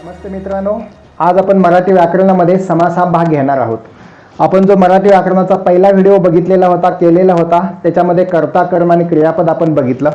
नमस्ते मित्रांनो, आज आपण मराठी व्याकरणामध्ये समास हा भाग घेणार आहोत. आपण जो मराठी व्याकरणाचा पहिला व्हिडिओ बघितलेला होता, केलेला होता, त्याच्यामध्ये कर्ता, कर्म आणि क्रियापद आपण बघितलं.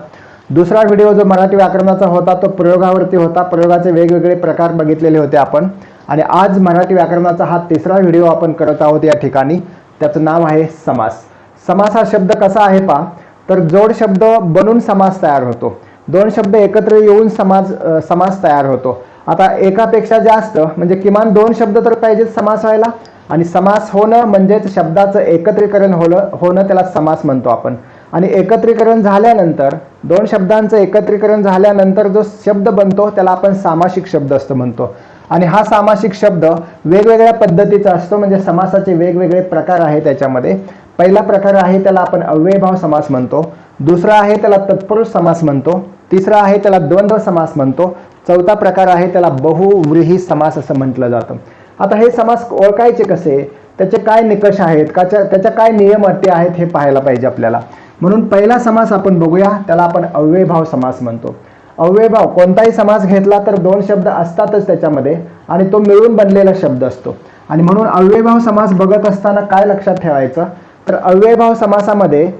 दुसरा व्हिडिओ जो मराठी व्याकरणाचा होता तो प्रयोगावरती होता. प्रयोगाचे वेगवेगळे प्रकार बघितलेले होते आपण. आणि आज मराठी व्याकरणाचा हा तिसरा व्हिडिओ आपण करत आहोत या ठिकाणी. त्याचं नाव आहे समास. समास हा शब्द कसा आहे पहा, तर जोड शब्द बनून समास तयार होतो. दोन शब्द एकत्र येऊन समास तयार होतो. आता एकापेक्षा जास्त म्हणजे किमान दोन शब्द तर पाहिजेत समास व्हायला. आणि समास होणं म्हणजेच शब्दाचं एकत्रीकरण होणं त्याला समास म्हणतो आपण. आणि एकत्रीकरण झाल्यानंतर, दोन शब्दांचं एकत्रीकरण झाल्यानंतर जो शब्द बनतो त्याला आपण सामासिक शब्द असं म्हणतो. आणि हा सामासिक शब्द वेगवेगळ्या पद्धतीचा असतो, म्हणजे समासाचे वेगवेगळे प्रकार आहेत त्याच्यामध्ये. पहिला प्रकार आहे त्याला आपण अव्ययभाव समास म्हणतो. दुसरा आहे त्याला तत्पुरुष समास म्हणतो. तिसरा आहे त्याला द्वंद्व समास म्हणतो. चौथा प्रकार आहे त्याला बहुव्रीही समास असं म्हटलं जातं. आता हे समास ओळखायचे कसे, त्याचे काय निकष आहेत, त्याच्या काय नियम अटी आहेत हे पाहायला पाहिजे आपल्याला. म्हणून पहिला समास आपण बघूया, त्याला आपण अव्ययभाव समास म्हणतो. अव्ययभाव कोणताही समास घेतला तर दोन शब्द असतातच त्याच्यामध्ये आणि तो मिळून बनलेला शब्द असतो. आणि म्हणून अव्ययभाव समास बघत असताना काय लक्षात ठेवायचं, तर अव्ययभाव समासामध्ये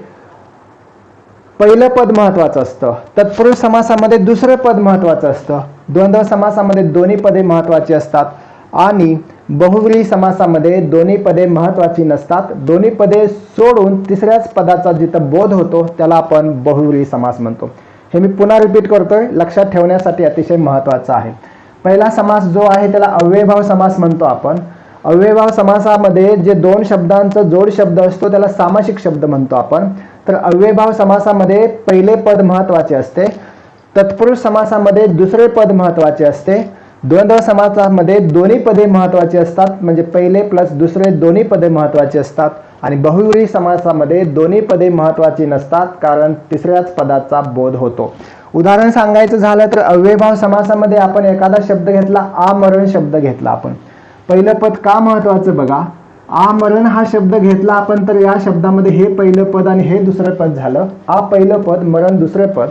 पहिलं पद महत्वाचं असतं, तत्पुरुष समासामध्ये दुसरं पद महत्वाचं असतं, द्वंद्व समासामध्ये दोन्ही पदे महत्वाची असतात आणि बहुव्रीही समासामध्ये दोन्ही पदे महत्वाची नसतात. दोन्ही पदे सोडून तिसऱ्याच पदाचा जिथं बोध होतो त्याला आपण बहुव्रीही समास म्हणतो. हे मी पुन्हा रिपीट करतोय, लक्षात ठेवण्यासाठी अतिशय महत्वाचं आहे. पहिला समास जो आहे त्याला अव्ययभाव समास म्हणतो आपण. अव्ययभाव समासामध्ये जे दोन शब्दांचा जोड शब्द असतो त्याला सामासिक शब्द म्हणतो आपण. तर अव्ययभाव समासामध्ये पहिले पद महत्वाचे असते, तत्पुरुष समासामध्ये दुसरे पद महत्वाचे असते, द्वंद्व समासामध्ये दोन्ही पदे महत्वाची असतात, म्हणजे पहिले प्लस दुसरे दोन्ही पदे महत्वाची असतात. आणि बहुव्रीही समासामध्ये दोन्ही पदे महत्वाची नसतात, कारण तिसऱ्याच पदाचा बोध होतो. उदाहरण सांगायचं झालं तर अव्ययभाव समासामध्ये आपण एखादा शब्द घेतला, आमरण शब्द घेतला आपण. पहिलं पद का महत्वाचं बघा, आमरण हा शब्द घेतला आपण तर या शब्दामध्ये हे पहिलं पद आणि हे दुसरं पद झालं. आ पहिलं पद, मरण दुसरे पद.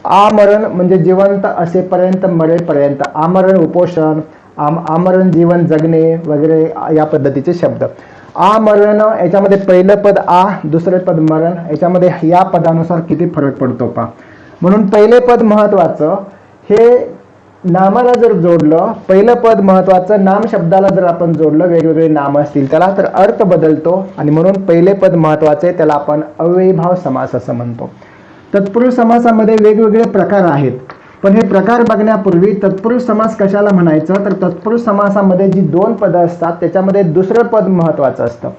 आमरण म्हणजे जिवंत असेपर्यंत, मरेपर्यंत. आमरण उपोषण, आमरण जीवन जगणे वगैरे या पद्धतीचे शब्द. आमरण याच्यामध्ये पहिलं पद आ, दुसरे पद मरण. याच्यामध्ये या पदानुसार किती फरक पडतो पहा. म्हणून पहिले पद महत्वाचं, हे नामाला जर जोडलं, पहिलं पद महत्वाचं, नाम शब्दाला जर आपण जोडलं, वेगवेगळे नाम असतील त्याला, तर अर्थ बदलतो. आणि म्हणून पहिले पद महत्वाचे, त्याला आपण अव्ययभाव समास असं म्हणतो. तत्पुरुष समासामध्ये वेगवेगळे प्रकार आहेत, पण हे प्रकार बघण्यापूर्वी तत्पुरुष समास कशाला म्हणायचं, तर तत्पुरुष समासामध्ये जी दोन पदं असतात त्याच्यामध्ये दुसरं पद महत्वाचं असतं.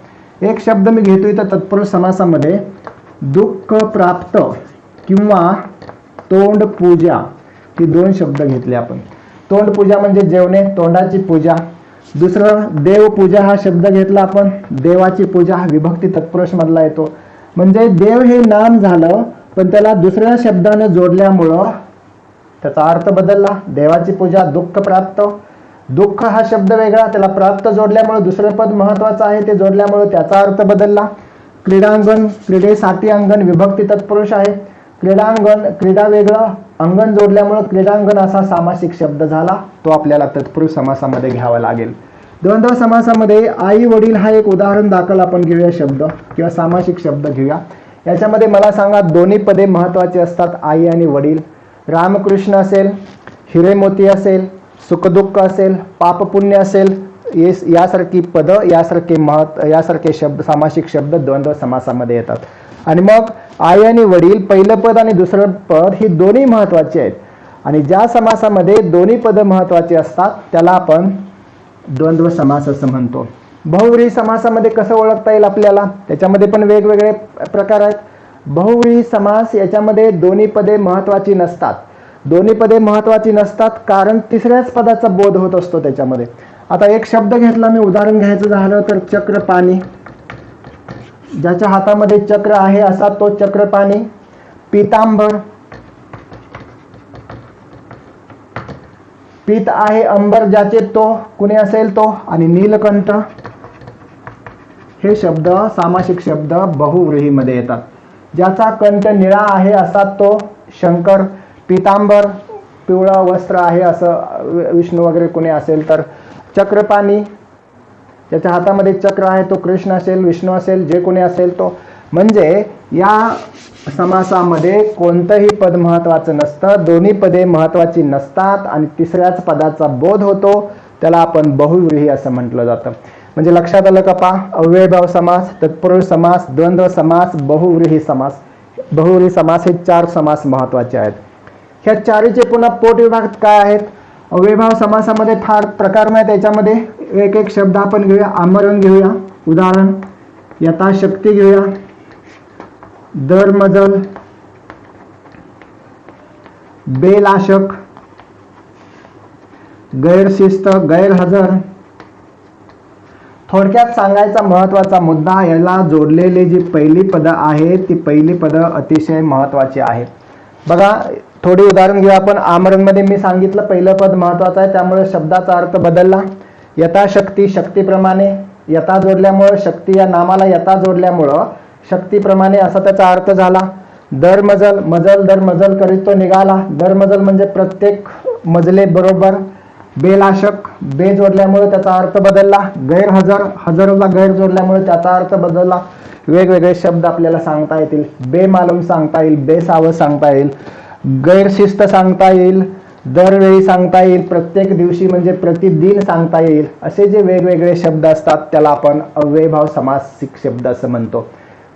एक शब्द मी घेतोय तर तत्पुरुष समासामध्ये दुःख प्राप्त किंवा तोंड पूजा, ही दोन शब्द घेतले आपण. तोंड पूजा म्हणजे जेवणे, तोंडाची पूजा. दुसरं देवपूजा हा शब्द घेतला आपण, देवाची पूजा, विभक्ती तत्पुरुष मधला येतो. म्हणजे देव हे नाम झालं, पण त्याला दुसऱ्या शब्दाने जोडल्यामुळं त्याचा अर्थ बदलला. देवाची पूजा, दुःख प्राप्त. दुःख हा शब्द वेगळा, त्याला प्राप्त जोडल्यामुळे दुसरं पद महत्वाचं आहे, ते जोडल्यामुळे त्याचा अर्थ बदलला. क्रीडांगण, क्रीडेसाठी अंगण, विभक्ती तत्पुरुष आहे. क्रीडांगण, क्रीडा वेगळं, अंगण जोडल्यामुळे क्रीडांगण असा सामासिक शब्द झाला, तो आपल्याला तत्पुरुष समासामध्ये घ्यावा लागेल. द्वंद्व समासामध्ये आई वडील हा एक उदाहरण दाखल आपण घेऊया शब्द किंवा सामासिक शब्द घेऊया. याच्यामध्ये मला सांगा, दोन्ही पदे महत्वाची असतात, आई आणि वडील. रामकृष्ण असेल, हिरेमोती असेल, सुखदुःख असेल, पापपुण्य असेल, यासारखी पदं, यासारखे शब्द, सामासिक शब्द द्वंद्व समासामध्ये येतात. आणि मग आई आणि वडील, पहिलं पद आणि दुसरं पद ही दोन्ही महत्वाची आहेत. आणि ज्या समासामध्ये दोन्ही पद महत्वाची असतात त्याला आपण द्वंद्व समास असं म्हणतो. बहुव्रीही समासामध्ये कसं ओळखता येईल आपल्याला, त्याच्यामध्ये पण वेगवेगळे प्रकार आहेत. बहुव्रीही समास याच्यामध्ये दोन्ही पदे महत्वाची नसतात. दोन्ही पदे महत्वाची नसतात कारण तिसऱ्याच पदाचा बोध होत असतो त्याच्यामध्ये. आता एक शब्द घेतला मी, उदाहरण घ्यायचं झालं तर चक्रपाणी. ज्याच्या हातामध्ये चक्र आहे असा तो चक्रपाणी. पीतांबर, पीत आहे अंबर ज्याचे, तो कुणी असेल तो. आणि नीलकंठ, हे शब्द सामासिक शब्द बहुव्रीहीमध्ये येतात. ज्याचा कंठ निळा आहे असा तो शंकर. पीतांबर, पिवळं वस्त्र आहे असं विष्णू वगैरे कोणी असेल तर. चक्रपाणी, ज्याच्या हातामध्ये चक्र आहे तो कृष्ण असेल, विष्णू असेल, जे कोणी असेल तो. म्हणजे या समासामध्ये कोणतंही पद महत्वाचं नसतं, दोन्ही पदे महत्वाची नसतात आणि तिसऱ्याच पदाचा बोध होतो, त्याला आपण बहुव्रीही असं म्हटलं जातं. म्हणजे लक्षात आलं का पहा, अव्ययभाव समास, तत्पुरुष समास, द्वंद्व समास, बहुव्रीही समास. बहुव्रीही समास हे 4 समास महत्वाचे आहेत. ह्या चारीचे पुन्हा पोटविभाग काय आहेत? अव्ययभाव समासामध्ये फार प्रकार नाही, त्याच्यामध्ये एक एक शब्द आपण घेऊया. आमरण घेऊया उदाहरण, यथाशक्ती घेऊया, दरमजल, बेलाशक, गैरशिस्त, गैरहजर. थोडक्यात सांगायचा महत्वाचा मुद्दा, याला जोडलेली जी पहिली पदं आहेत ती पहिली पदं अतिशय महत्वाची आहेत. बघा थोडी उदाहरण घेऊया आपण. आमरणमध्ये मी सांगितलं पहिलं पद महत्वाचं आहे, त्यामुळे शब्दाचा अर्थ बदलला. यथाशक्ती, शक्तीप्रमाणे, यथा जोडल्यामुळं, शक्ती या नामाला यथा जोडल्यामुळं शक्तीप्रमाणे असा त्याचा अर्थ झाला. दरमजल, मजल दर मजल करीत तो निघाला, दरमजल म्हणजे प्रत्येक मजले बरोबर. बेलाशक, बे जोडल्यामुळे त्याचा अर्थ बदलला. गैरहजर, हजरला गैर जोडल्यामुळे त्याचा अर्थ बदलला. वेगवेगळे शब्द आपल्याला सांगता येतील. बेमालूम सांगता येईल, बेसावध सांगता येईल, गैरशिस्त सांगता येईल, दरवेळी सांगता येईल, प्रत्येक दिवशी म्हणजे प्रतिदिन सांगता येईल. असे जे वेगवेगळे शब्द असतात त्याला आपण अव्ययभाव समासिक शब्द असं म्हणतो.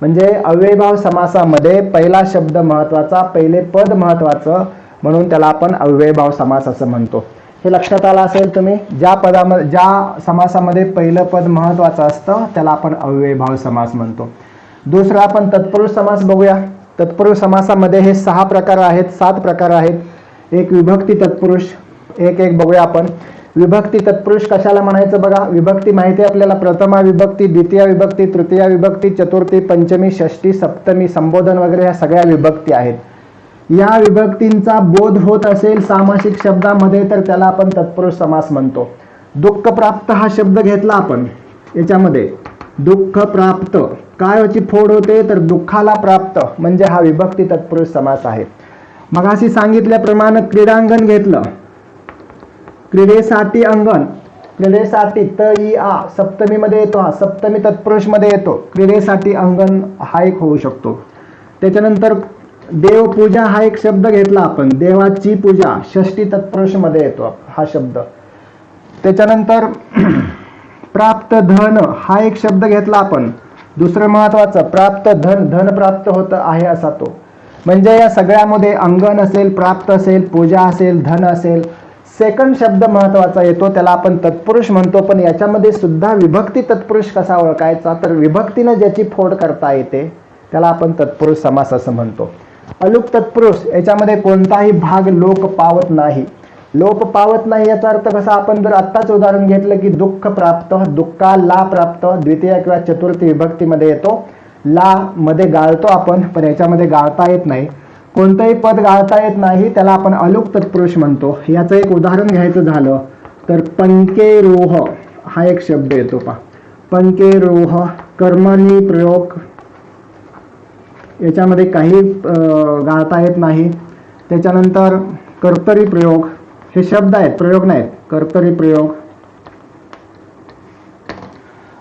म्हणजे अव्ययभाव समासामध्ये पहिला शब्द महत्वाचा, पहिले पद महत्वाचं, म्हणून त्याला आपण अव्ययभाव समास असं म्हणतो. हे लक्षात आलं असेल तुम्ही. ज्या समासामध्ये पहिलं पद महत्वाचं असतं त्याला आपण अव्ययभाव समास म्हणतो. दुसरा आपण तत्पुरुष समास बघूया. तत्पुरुष समासामध्ये हे 6 प्रकार आहेत, 7 प्रकार आहेत. एक विभक्ती तत्पुरुष, एक एक बघूया आपण. विभक्ती तत्पुरुष कशाला म्हणायचं बघा. विभक्ती माहिती आहे आपल्याला, प्रथमा विभक्ती, द्वितीय विभक्ती, तृतीय विभक्ती, चतुर्थी, पंचमी, षष्ठी, सप्तमी, संबोधन वगैरे ह्या सगळ्या विभक्ती आहेत. या विभक्तींचा बोध होत असेल सामासिक शब्दामध्ये तर त्याला आपण तत्पुरुष समास म्हणतो. दुःख प्राप्त हा शब्द घेतला आपण, याच्यामध्ये दुःख प्राप्त काय याची फोड होते तर दुःखाला प्राप्त, म्हणजे हा विभक्ती तत्पुरुष समास आहे. मगाशी सांगितल्याप्रमाणे क्रीडांगण घेतलं, क्रीडेसाठी अंगण, क्रीडेसाठी त इ आ सप्तमीमध्ये येतो, हा सप्तमी तत्पुरुषमध्ये येतो. क्रीडेसाठी अंगण हा एक होऊ शकतो. त्याच्यानंतर देवपूजा हा एक शब्द घेतला आपण, देवाची पूजा षष्ठी तत्पुरुषमध्ये येतो हा शब्द. त्याच्यानंतर प्राप्त धन हा एक शब्द घेतला आपण, दुसरं महत्वाचं प्राप्त धन, धन प्राप्त होत आहे असा तो. म्हणजे या सगळ्यामध्ये अंगण असेल, प्राप्त असेल, पूजा असेल, धन असेल. सेकंड शब्द महत्वाचा येतो त्याला आपण तत्पुरुष म्हणतो. पण याच्यामध्ये सुद्धा विभक्ती तत्पुरुष कसा ओळखायचा तर विभक्तीनं ज्याची फोड करता येते त्याला आपण तत्पुरुष समास असं म्हणतो. अलुक तत्पुरुष याच्यामध्ये कोणताही भाग लोप पावत नाही. लोप पावत नाही याचा अर्थ कसा, आपण जर आत्ताच उदाहरण घेतलं की दुःख प्राप्त, दुःखाला प्राप्त द्वितीय किंवा चतुर्थी विभक्तीमध्ये येतो. ला मध्ये गाळतो आपण, पण याच्यामध्ये गाळता येत नाही. कोणतंही पद गाळता येत नाही त्याला आपण अलुक तत्पुरुष म्हणतो. याचं एक उदाहरण घ्यायचं झालं तर पंकेरोह हा एक शब्द येतो पहा. पंकेरोह कर्मणी प्रयोग, याच्यामध्ये काही गाळता येत नाही. त्याच्यानंतर कर्तरी प्रयोग, हे शब्द आहेत प्रयोग नाहीत, कर्तरी प्रयोग.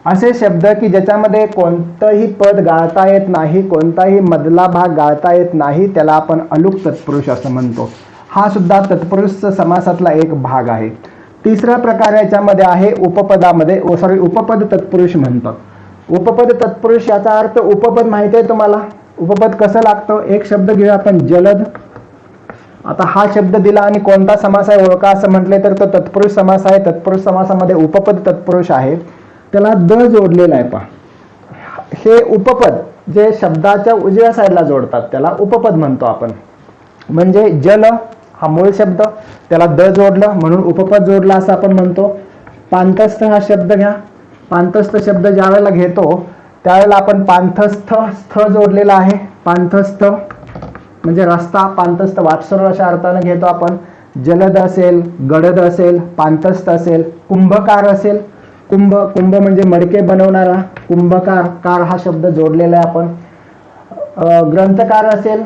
असे शब्द की ज्याच्यामध्ये कोणतंही पद गाळता येत नाही, कोणताही मधला भाग गाळता येत नाही, त्याला आपण अलुक तत्पुरुष असं म्हणतो. हा सुद्धा तत्पुरुष समासातला एक भाग आहे. तिसरा प्रकार याच्यामध्ये आहे उपपदामध्ये, उपपद तत्पुरुष म्हणतात. उपपद तत्पुरुष याचा अर्थ, उपपद माहिती आहे तुम्हाला, उपपद कसं लागतं. एक शब्द घेऊया आपण जलद. आता हा शब्द दिला आणि कोणता समास आहे ओळखा असं म्हटले तर तो तत्पुरुष समास आहे. तत्पुरुष समासामध्ये उपपद तत्पुरुष आहे, त्याला द जोडलेला आहे पहा. हे उपपद जे शब्दाच्या उजव्या साईडला जोडतात त्याला उपपद म्हणतो आपण. म्हणजे जल हा मूळ शब्द, त्याला द जोडलं म्हणून उपपद जोडला असं आपण म्हणतो. पांतस्थ हा शब्द घ्या. पांतस्थ शब्द ज्या वेळेला घेतो त्यावेळेला आपण पांथस्थ स्थ जोडलेला आहे. पांथस्थ म्हणजे रस्ता, पांथस्थ वाटसरू अशा अर्थाने घेतो आपण. जलद असेल, गडद असेल, पांथस्थ असेल, कुंभकार असेल, कुंभ कुंभ म्हणजे मडके बनवणारा, कुंभकार, कार हा शब्द जोडलेला आहे आपण. ग्रंथकार असेल,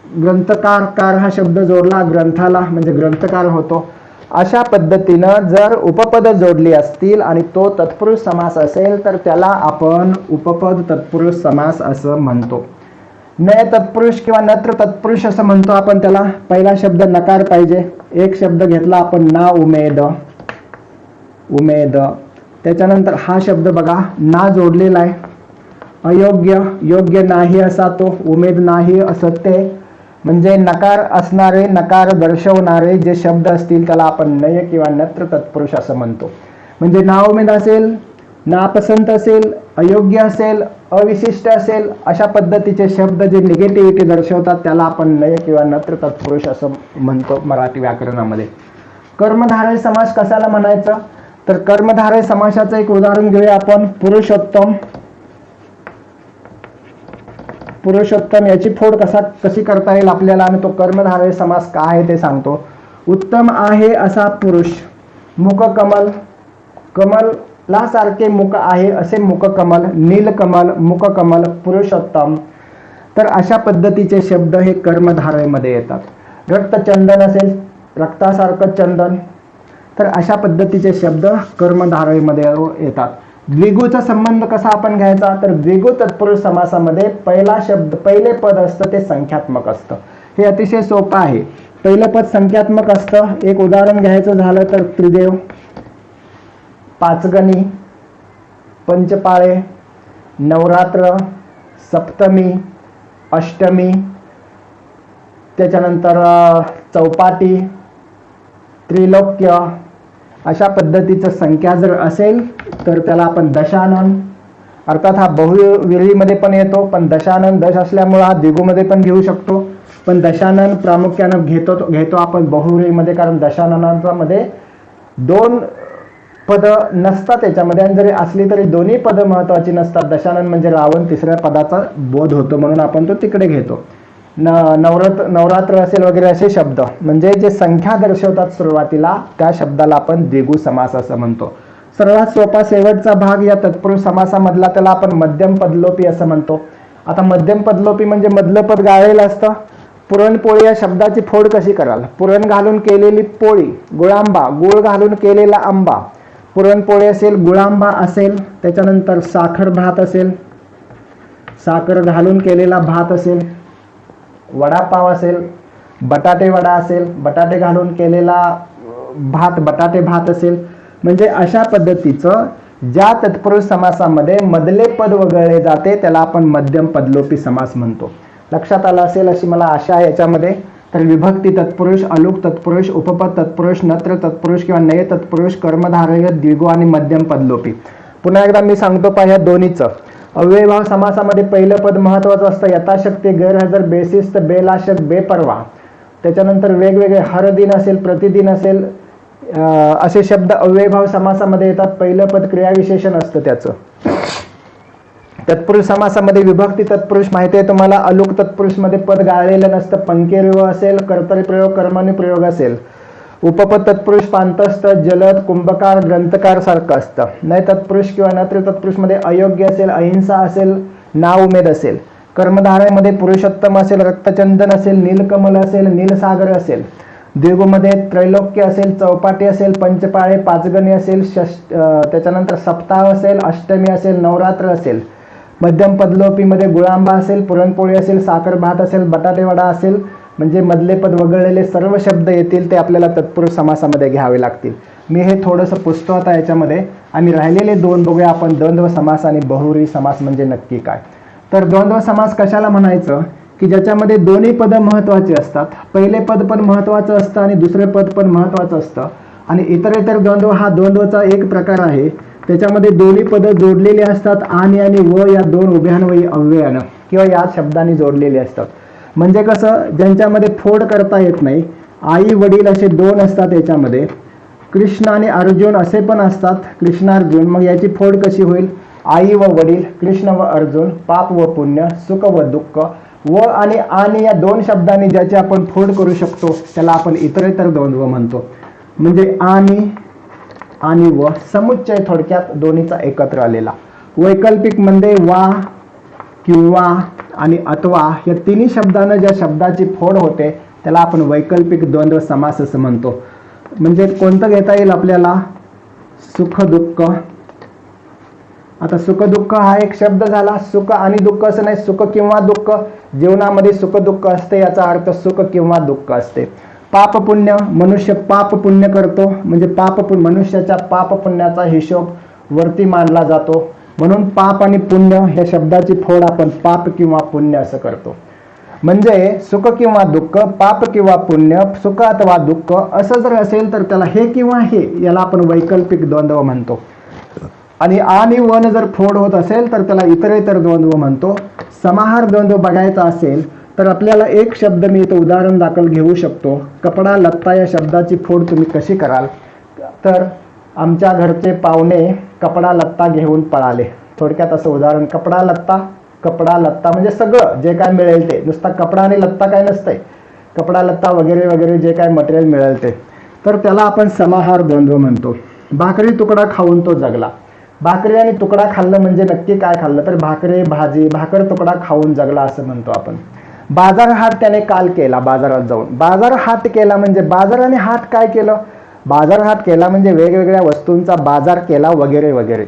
ग्रंथकार, कार हा शब्द जोडला ग्रंथाला म्हणजे ग्रंथकार होतो. अशा पद्धतीनं जर उपपद जोडली असतील आणि तो तत्पुरुष समास असेल तर त्याला आपण उपपद तत्पुरुष समास असं म्हणतो. नय तत्पुरुष किंवा नत्र तत्पुरुष असं म्हणतो आपण त्याला. पहिला शब्द नकार पाहिजे. एक शब्द घेतला आपण ना उमेद, उमेद. त्याच्यानंतर हा शब्द बघा ना जोडलेला आहे. अयोग्य, योग्य नाही असा तो, उमेद नाही असं ते. म्हणजे नकार असणारे, नकार दर्शवणारे जे शब्द असतील त्याला आपण नय किंवा नत्र तत्पुरुष असं म्हणतो. म्हणजे ना उमेद असेल, नापसंत असेल, अयोग्य असेल, अविशिष्ट असेल, अशा पद्धतीचे शब्द जे निगेटिव्हिटी दर्शवतात त्याला आपण नय किंवा नत्र तत्पुरुष असं म्हणतो मराठी व्याकरणामध्ये. कर्मधारय समास कशाला म्हणायचं तर कर्मधारय समासाचं एक उदाहरण घेऊया आपण. पुरुषोत्तम, पुरुषोत्तम याची फोड कशी करता येईल आपल्याला आणि तो कर्मधारय समास काय आहे ते सांगतो. उत्तम आहे असा पुरुष, मुखकमल, कमला सारखे मुख आहे असे मुखकमल, नीलकमल, मुखकमल, पुरुषोत्तम. तर अशा पद्धतीचे शब्द हे कर्मधारयमध्ये येतात. रक्तचंदन असेल, रक्तासारखं चंदन, तर अशा पद्धतीचे शब्द कर्मधारयमध्ये येतात. द्विगुचा संबंध कसा आपण घ्यायचा तर द्विगु तत्पुरुष समासामध्ये पहिला शब्द, पहिले पद असतं ते संख्यात्मक असतं. हे अतिशय सोपं आहे. पहिलं पद संख्यात्मक असतं. एक उदाहरण घ्यायचं झालं तर त्रिदेव, पाचगणी, पंचपाळे, नवरात्र, सप्तमी, अष्टमी, त्याच्यानंतर चौपाटी, त्रिलोक्य. अशा पद्धतीचं संख्या जर असेल तर त्याला आपण दशानन, अर्थात हा बहुव्रीहीमध्ये पण येतो पण दशानन दश असल्यामुळे हा द्विगुमध्ये पण घेऊ शकतो. पण दशानन प्रामुख्यानं घेतो आपण बहुव्रीहीमध्ये, कारण दशाननामध्ये दोन पद नसतात त्याच्यामध्ये आणि जरी असली तरी दोन्ही पद महत्वाची नसतात. दशानन म्हणजे रावण तिसऱ्या पदाचा बोध होतो म्हणून आपण तो तिकडे घेतो. नवरात्र असेल वगैरे असे शब्द म्हणजे जे संख्या दर्शवतात सुरुवातीला त्या शब्दाला आपण द्विगु समास असं म्हणतो. सर्वात सोपा शेवटचा भाग या तत्पुरुष समासामधला त्याला आपण मध्यम पदलोपी असं म्हणतो. आता मध्यम पदलोपी म्हणजे मधलं पद गाळलेलं असतं. पुरणपोळी या शब्दाची फोड कशी कराल? पुरण घालून केलेली पोळी, गुळांबा, गुळ घालून केलेला आंबा. पुरणपोळी असेल, गुळांबा असेल, त्याच्यानंतर साखर भात असेल, साखर घालून केलेला भात असेल, वडापाव असेल, बटाटे वडा असेल, बटाटे घालून केलेला भात, बटाटे भात असेल. म्हणजे अशा पद्धतीचं ज्या तत्पुरुष समासामध्ये मधले पद वगळले जाते त्याला आपण मध्यम पदलोपी समास म्हणतो. लक्षात आलं असेल अशी मला आशा आहे याच्यामध्ये. तर विभक्ती तत्पुरुष, अलुक तत्पुरुष, उपपद तत्पुरुष, नत्र तत्पुरुष किंवा नय तत्पुरुष, कर्मधारय, द्विगु आणि मध्यम पदलोपी. पुन्हा एकदा मी सांगतो पहा ह्या दोन्हीचं. अव्ययभाव समासामध्ये पहिलं पद महत्वाचं असतं. यथाशक्ती, गैरहजर, बेशिस्त, बेलाशक, बेपरवा. त्याच्यानंतर वेगवेगळे हर दिन असेल, प्रतिदिन असेल, असे शब्द अव्ययभाव समासामध्ये येतात. पहिलं पद क्रियाविशेषण असतं त्याचं. तत्पुरुष समासामध्ये विभक्ती तत्पुरुष माहिती आहे तुम्हाला. अलुक तत्पुरुष मध्ये पद गाळलेलं नसतं. पंकेर्य असेल, कर्तरिप्रयोग, कर्मणिप्रयोग असेल. उपपद तत्पुरुष पांतस्थ, जलद, कुंभकार, ग्रंथकार सारखं असतं. नय तत्पुरुष किंवा नत्र तत्पुरुष मध्ये अयोग्य असेल, अहिंसा असेल, ना उमेद असेल. कर्मधारयमध्ये पुरुषोत्तम असेल, रक्तचंदन असेल, नीलकमल असेल, नीलसागर असेल. द्विगुमध्ये त्रैलोक्य असेल, चौपाटी असेल, पंचपाळे, पाचगणी असेल, त्याच्यानंतर सप्ताह असेल, अष्टमी असेल, नवरात्र असेल. मध्यम पदलोपीमध्ये गुळांबा असेल, पुरणपोळी असेल, साखर भात असेल, बटाटे वडा असेल. म्हणजे मधले पद वगळलेले सर्व शब्द येतील ते आपल्याला तत्पुरुष समासामध्ये घ्यावे लागतील. मी हे थोडंसं पुसतो आता याच्यामध्ये आणि राहिलेले दोन बघूया आपण. द्वंद्व समास आणि बहुव्रीही समास म्हणजे नक्की काय. तर द्वंद्व समास कशाला म्हणायचं की ज्याच्यामध्ये दोन्ही पद महत्वाचे असतात. पहिले पद पण महत्वाचं असतं आणि दुसरे पद पण महत्वाचं असतं. आणि इतर द्वंद्व हा द्वंद्वचा एक प्रकार आहे. त्याच्यामध्ये दोन्ही पद जोडलेली असतात. आणि व या दोन उभ्यान्वयी अव्ययानं किंवा या शब्दांनी जोडलेले असतात. म्हणजे कसं ज्यांच्यामध्ये फोड करता येत नाही. आई वडील असे दोन असतात याच्यामध्ये. कृष्ण आणि अर्जुन असे पण असतात, कृष्णार्जुन. मग याची फोड कशी होईल? आई व वडील, कृष्ण व अर्जुन, पाप व पुण्य, सुख व दुःख. व आणि या दोन शब्दांनी ज्याची आपण फोड करू शकतो त्याला आपण इतरेतर द्वंद्व म्हणतो. म्हणजे आणि व समुच्चय थोडक्यात दोन्हीचा एकत्र आलेला. वैकल्पिक मध्ये वा किंवा आणि अथवा या तिन्ही शब्दांना ज्या शब्दाची फोड होते त्याला आपण वैकल्पिक द्वंद्व समास असं म्हणतो. म्हणजे कोणतं घेता येईल आपल्याला? सुख दुःख. आता सुख दुःख हा एक शब्द झाला. सुख आणि दुःख असं नाही, सुख किंवा दुःख. जीवनामध्ये सुख दुःख असते याचा अर्थ सुख किंवा दुःख असते. पाप पुण्य, मनुष्य पाप पुण्य करतो म्हणजे मनुष्याच्या पाप पुण्याचा हिशोब वरती मांडला जातो. म्हणून पाप आणि पुण्य ह्या शब्दाची फोड आपण पाप किंवा पुण्य असं करतो. म्हणजे सुख किंवा दुःख, पाप किंवा पुण्य, सुख अथवा दुःख असं जर असेल तर त्याला हे किंवा हे याला आपण वैकल्पिक द्वंद्व म्हणतो. आणि वन जर फोड होत असेल तर त्याला इतरेतर द्वंद्व म्हणतो. समाहार द्वंद्व बघायचा असेल तर आपल्याला एक शब्द मी इथं उदाहरण दाखल घेऊ शकतो. कपडा लत्ता या शब्दाची फोड तुम्ही कशी कराल? तर आमच्या घरचे पाहुणे कपडा लत्ता घेऊन पळाले. थोडक्यात असं उदाहरण. कपडा लत्ता म्हणजे सगळं जे काय मिळेल ते. नुसता कपडा आणि लत्ता काय नसतंय, कपडा लत्ता वगैरे वगैरे जे काय मटेरियल मिळेल ते. तर त्याला आपण समाहार द्वंद्व म्हणतो. भाकरी तुकडा खाऊन तो जगला. भाकरी आणि तुकडा खाल्लं म्हणजे नक्की काय खाल्लं? तर भाकरी भाजी, भाकर तुकडा खाऊन जगला असं म्हणतो आपण. बाजार हाट त्याने काल केला. बाजारात जाऊन बाजार हाट केला म्हणजे बाजार आणि हाट काय केलं? बाजार हाट केला म्हणजे वेगवेगळ्या वस्तूंचा बाजार केला वगैरे वगैरे.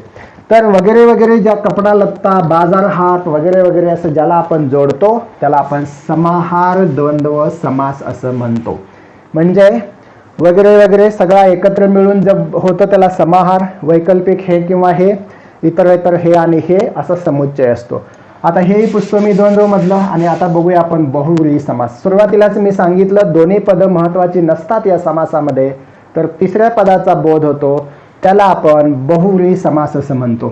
तर वगैरे वगैरे ज्या कपडा लत्ता, बाजार हाट वगैरे वगैरे असं ज्याला आपण जोडतो त्याला आपण समाहार द्वंद्व समास असं म्हणतो. म्हणजे वगैरे वगैरे सगळा एकत्र मिळून जब होतं त्याला समाहार. वैकल्पिक हे किंवा हे, इतर हे आणि हे असा समुच्चय असतो. आता हेही पुसतो मी द्वंद्व मधलं. आणि आता बघूया आपण बहुव्रीही समास. सुरुवातीलाच मी सांगितलं दोन्ही पदं महत्वाची नसतात या समासामध्ये, तर तिसऱ्या पदाचा बोध होतो त्याला आपण बहुव्रीही समास असं म्हणतो.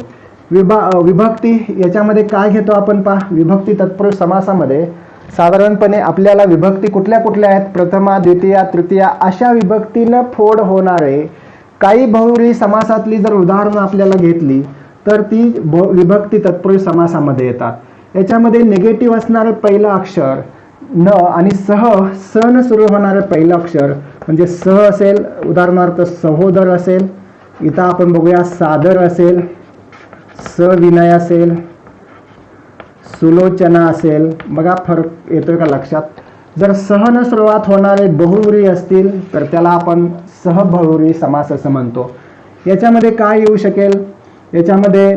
विभक्ती याच्यामध्ये काय घेतो आपण पहा. विभक्ती तत्पुरुष समासामध्ये साधारणपणे आपल्याला विभक्ती कुठल्या कुठल्या आहेत? प्रथमा, द्वितीया, तृतीया अशा विभक्तीनं फोड होणारे काही बहुव्रीही समासातली जर उदाहरणं आपल्याला घेतली तर ती विभक्ती तत्पुरुष समासामध्ये येतात. याच्यामध्ये निगेटिव्ह असणारं पहिलं अक्षर न आणि स न सुरू होणारं पहिलं अक्षर म्हणजे स असेल, उदाहरणार्थ सहोदर असेल. इथं आपण बघूया सादर असेल, सविनय असेल, सुलोचना असेल. बघा फरक येतोय का लक्षात? जर सहन सुरुवात होणारे बहुव्रीही असतील तर त्याला आपण सहबहुव्रीही समास असं म्हणतो. याच्यामध्ये काय येऊ शकेल? याच्यामध्ये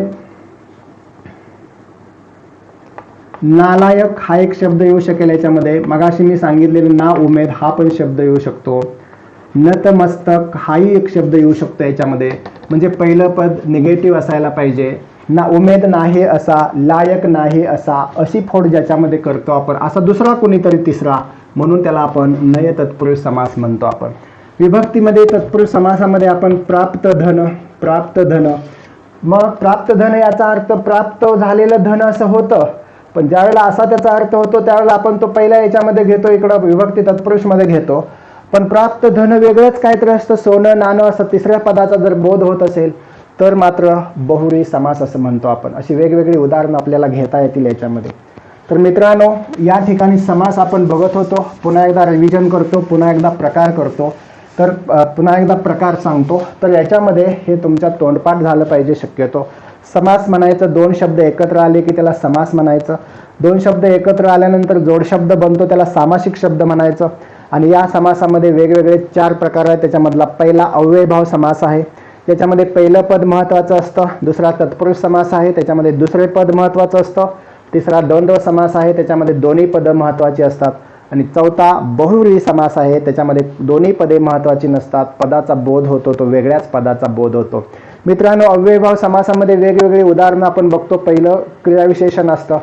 नालायक हा एक शब्द येऊ शकेल. याच्यामध्ये मगाशी मी सांगितलेले ना उमेद हा पण शब्द येऊ शकतो. नतमस्तक हाही एक शब्द येऊ शकतो याच्यामध्ये. म्हणजे पहिलं पद निगेटिव्ह असायला पाहिजे. ना उमेद नाही असा, लायक नाही असा अशी फोड ज्याच्यामध्ये करतो आपण, असा दुसरा कोणीतरी तिसरा, म्हणून त्याला आपण नय तत्पुरुष समास म्हणतो आपण. विभक्तीमध्ये तत्पुरुष समासामध्ये आपण प्राप्त धन. मग प्राप्त धन याचा अर्थ प्राप्त झालेलं धन असं होतं. पण ज्यावेळेला असा त्याचा अर्थ होतो त्यावेळेला आपण तो पहिल्या याच्यामध्ये घेतो, इकडं विभक्ती तत्पुरुष मध्ये घेतो. पण प्राप्त धन वेगळंच काहीतरी असतं, सोनं नाणं असं तिसऱ्या पदाचा जर बोध होत असेल तर मात्र बहुव्रीही समास असं म्हणतो आपण. अशी वेगवेगळी उदाहरणं आपल्याला घेता येतील याच्यामध्ये. तर मित्रांनो, या ठिकाणी समास आपण बघत होतो. पुन्हा एकदा रिव्हिजन करतो, पुन्हा एकदा प्रकार करतो. तर पुन्हा एकदा प्रकार सांगतो. तर याच्यामध्ये हे तुमच्या तोंडपाठ झालं पाहिजे शक्यतो. समास म्हणायचं, दोन शब्द एकत्र आले की त्याला समास म्हणायचं. दोन शब्द एकत्र आल्यानंतर जोडशब्द बनतो त्याला सामासिक शब्द म्हणायचं. आणि या समासामध्ये वेगवेगळे 4 प्रकार आहेत. त्याच्यामधला पहिला अव्ययभाव समास आहे. त्याच्यामध्ये पहिलं पद महत्त्वाचं असतं. दुसरा तत्पुरुष समास आहे, त्याच्यामध्ये दुसरे पद महत्त्वाचं असतं. तिसरा द्वंद्व समास आहे, त्याच्यामध्ये दोन्ही पदं महत्त्वाची असतात. आणि चौथा बहुव्रीही समास आहे, त्याच्यामध्ये दोन्ही पदे महत्त्वाची नसतात. पदाचा बोध होतो तो वेगळ्याच पदाचा बोध होतो. मित्रांनो, अव्ययभाव समासामध्ये वेगवेगळी उदाहरणं आपण बघतो. पहिलं क्रियाविशेषण असतं.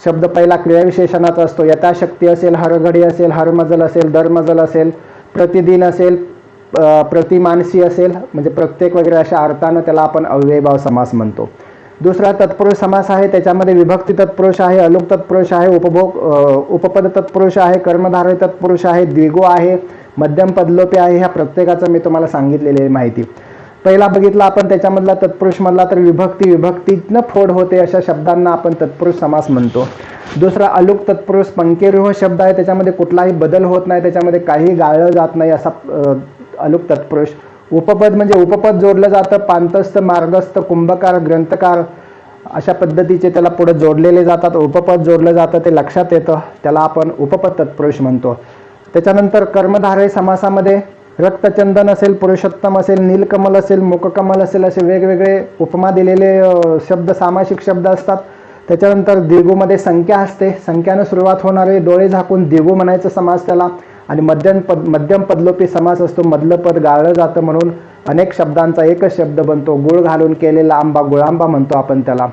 शब्द पहिला क्रियाविशेषणाचा असतो. यथाशक्ती असेल, हरघडी असेल, हरमजल असेल, दरमजल असेल, प्रतिदिन असेल, प्रतिमानसी असेल, म्हणजे प्रत्येक वगैरे अशा अर्थानं त्याला आपण अव्ययभाव समास म्हणतो. दुसरा तत्पुरुष समास आहे, त्याच्यामध्ये विभक्ती तत्पुरुष आहे, अलुक तत्पुरुष आहे, उपपद तत्पुरुष आहे, कर्मधारय तत्पुरुष आहे, द्विगु आहे, मध्यम पदलोपी आहे. ह्या प्रत्येकाचं मी तुम्हाला सांगितलेली माहिती. पहिला बघितला आपण त्याच्यामधला तत्पुरुष मधला तर विभक्तीतनं फोड होते अशा शब्दांना आपण तत्पुरुष समास म्हणतो. दुसरा अलुक तत्पुरुष पंक्तिरूह शब्द आहे, त्याच्यामध्ये कुठलाही बदल होत नाही, त्याच्यामध्ये काही गाळलं जात नाही असा अलुक तत्पुरुष. उपपद म्हणजे उपपद जोडलं जातं. पांतस्थ, मार्गस्थ, कुंभकार, ग्रंथकार अशा पद्धतीचे त्याला पुढे जोडलेले जातात, उपपद जोडलं जातं, ते लक्षात येतं, त्याला आपण उपपद तत्पुरुष म्हणतो. त्याच्यानंतर कर्मधारय समासामध्ये रक्तचंदन असेल, पुरुषोत्तम असेल, नीलकमल असेल, मुखकमल असेल, असे वेगवेगळे उपमा दिलेले शब्द, सामासिक शब्द असतात. त्याच्यानंतर दिगूमध्ये संख्या असते, संख्यानं सुरुवात होणारे, डोळे झाकून दिगू म्हणायचं समास त्याला. आणि मध्यम पदलोपी समास असतो, मधलं पद गाळलं जातं म्हणून अनेक शब्दांचा एकच शब्द बनतो. गुळ घालून केलेला आंबा गुळांबा म्हणतो आपण त्याला.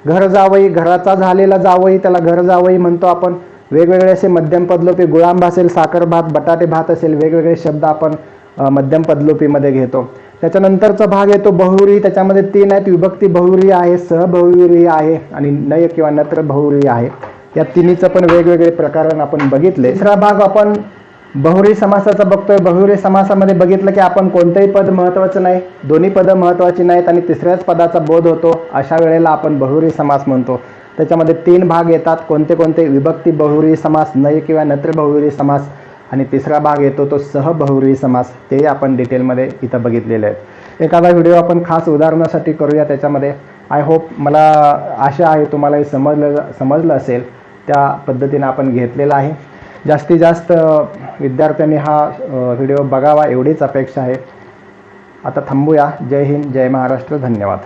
घर जावई, घराचा झालेला जावई, त्याला घर जावई म्हणतो आपण. वेगवेगळे असे मध्यम पदलोपी, गुळांबा असेल, साखर भात, बटाटे भात असेल, वेगवेगळे शब्द आपण मध्यम पदलोपीमध्ये घेतो. त्याच्यानंतरचा भाग येतो बहुव्रीही. त्याच्यामध्ये 3 आहेत, विभक्ती बहुव्रीही आहे, सहबहुव्रीही आहे आणि नय किंवा नत्र बहुव्रीही आहे. या तिन्हीचं पण वेगवेगळे प्रकरण आपण बघितले. तिसरा भाग आपण बहुव्रीही समासाचा बघतोय. बहुव्रीही समासामध्ये बघितलं की आपण कोणतंही पद महत्त्वाचं नाही, दोन्ही पदं महत्त्वाची नाहीत आणि तिसऱ्याच पदाचा बोध होतो, अशा वेळेला आपण बहुव्रीही समास म्हणतो. त्याच्यामध्ये 3 भाग येतात. कोणते कोणते? विभक्ती बहुव्रीही समास, नय किंवा नत्र बहुव्रीही समास आणि तिसरा भाग येतो तो सहबहुव्रीही समास. ते आपण डिटेलमध्ये इथं बघितलेले आहेत. एखादा व्हिडिओ आपण खास उदाहरणासाठी करूया त्याच्यामध्ये. आय होप, मला आशा आहे तुम्हाला हे समजलं असेल, त्या पद्धतीने आपण घेतलेला आहे. जास्तीत जास्त विद्यार्थ्यांनी हा व्हिडिओ बघावा एवढीच अपेक्षा आहे. आता थांबूया. जय हिंद, जय महाराष्ट्र, धन्यवाद.